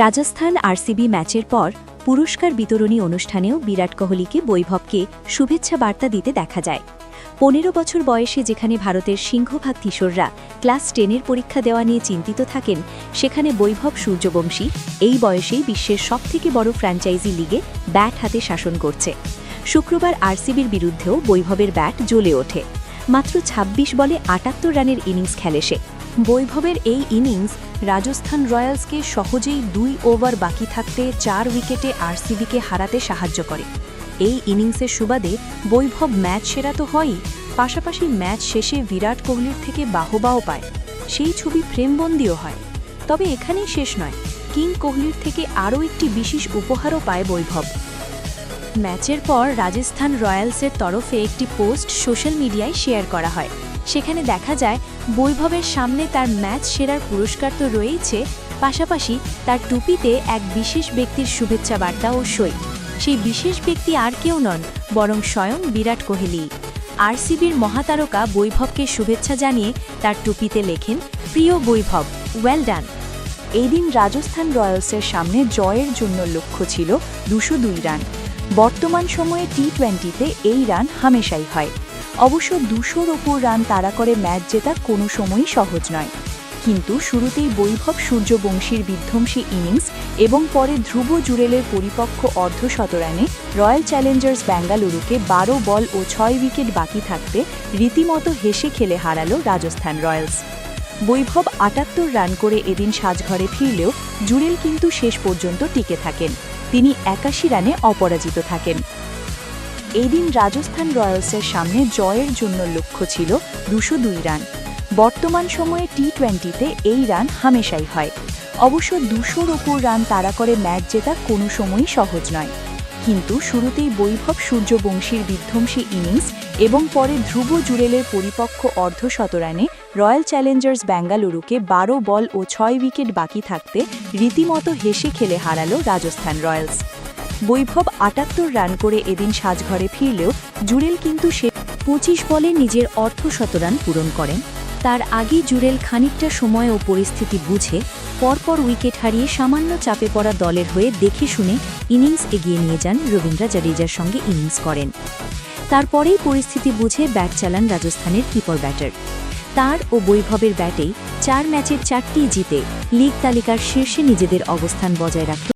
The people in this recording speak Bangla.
রাজস্থান আরসিবি ম্যাচের পর পুরস্কার বিতরণী অনুষ্ঠানেও বিরাট কোহলিকে বৈভবকে শুভেচ্ছা বার্তা দিতে দেখা যায়। ১৫ বছর বয়সে যেখানে ভারতের সিংহভাগ কিশোররা ক্লাস 10-এর পরীক্ষা দেওয়া নিয়ে চিন্তিত থাকেন, সেখানে বৈভব সূর্যবংশী এই বয়সেই বিশ্বের সবথেকে বড় ফ্র্যাঞ্চাইজি লিগে ব্যাট হাতে শাসন করছে। শুক্রবার আরসিবির বিরুদ্ধেও বৈভবের ব্যাট জ্বলে ওঠে। মাত্র ২৬ বলে ৭৮ রানের ইনিংস খেলে সে। বৈভবের এই ইনিংস রাজস্থান রয়্যালসকে সহজেই ২ ওভার বাকি থাকতে ৪ উইকেটে আরসিবিকে হারাতে সাহায্য করে। এই ইনিংসের সুবাদে বৈভব ম্যাচ সেরা তো হয়ই, পাশাপাশি ম্যাচ শেষে বিরাট কোহলির থেকে বাহবাও পায়। সেই ছবি ফ্রেমবন্দিও হয়। তবে এখানেই শেষ নয়, কিং কোহলির থেকে আরও একটি বিশেষ উপহারও পায় বৈভব। ম্যাচের পর রাজস্থান রয়্যালসের তরফে একটি পোস্ট সোশ্যাল মিডিয়ায় শেয়ার করা হয়। সেখানে দেখা যায় বৈভবের সামনে তার ম্যাচ সেরার পুরস্কার তো রয়েছে, পাশাপাশি তার টুপিতে এক বিশেষ ব্যক্তির শুভেচ্ছা বার্তা ও সই। সেই বিশেষ ব্যক্তি আর কেউ নন, বরং স্বয়ং বিরাট কোহলি। আরসিবির মহাতারকা বৈভবকে শুভেচ্ছা জানিয়ে তার টুপিতে লেখেন, প্রিয় বৈভব, ওয়েল ডান। এই দিন রাজস্থান রয়্যালসের সামনে জয়ের জন্য লক্ষ্য ছিল ২০২ রান। বর্তমান সময়ে টি-20-তে এই রান হামেশাই হয়। অবশ্য ২০০-র ওপর রান তাড়া করে ম্যাচ জেতা কোনো সময়ই সহজ নয়। কিন্তু শুরুতেই বৈভব সূর্যবংশীর বিধ্বংসী ইনিংস এবং পরে ধ্রুব জুরেলের পরিপক্ক অর্ধশতরানে রয়্যাল চ্যালেঞ্জার্স বেঙ্গালুরুকে ১২ বল ও ৬ উইকেট বাকি থাকতে রীতিমতো হেসে খেলে হারালো রাজস্থান রয়্যালস। বৈভব ৭৮ রান করে এদিন সাজঘরে ফিরলেও জুরেল কিন্তু শেষ পর্যন্ত টিকে থাকেন। তিনি ৮১ রানে অপরাজিত থাকেন। এই দিন রাজস্থান রয়্যালসের সামনে জয়ের জন্য লক্ষ্য ছিল ২০২ রান। বর্তমান সময়ে টি-20-তে এই রান হামেশাই হয়। অবশ্য ২০০-র ওপর রান তাড়া করে ম্যাচ জেতা কোনো সময়ই সহজ নয়। কিন্তু শুরুতেই বৈভব সূর্যবংশীর বিধ্বংসী ইনিংস এবং পরে ধ্রুব জুরেলের পরিপক্ক অর্ধশতরানে রয়্যাল চ্যালেঞ্জার্স বেঙ্গালুরুকে ১২ বল ও ৬ উইকেট বাকি থাকতে রীতিমতো হেসে খেলে হারালো রাজস্থান রয়্যালস। বৈভব ৭৮ রান করে এদিন সাজঘরে ফিরলেও জুরেল কিন্তু ২৫ বলে নিজের অর্ধশতরান পূরণ করেন। তার আগে জুরেল খানিকটা সময় ও পরিস্থিতি বুঝে পরপর উইকেট হারিয়ে সামান্য চাপে পড়া দলের হয়ে দেখে শুনে ইনিংস এগিয়ে নিয়ে যান, রবীন্দ্র জাদেজার সঙ্গে ইনিংস করেন। তারপরেই পরিস্থিতি বুঝে ব্যাট চালান রাজস্থানের কিপার ব্যাটার। তার ও বৈভবের ব্যাটেই ৪ ম্যাচের ৪টিই জিতে লিগ তালিকার শীর্ষে নিজেদের অবস্থান বজায় রাখল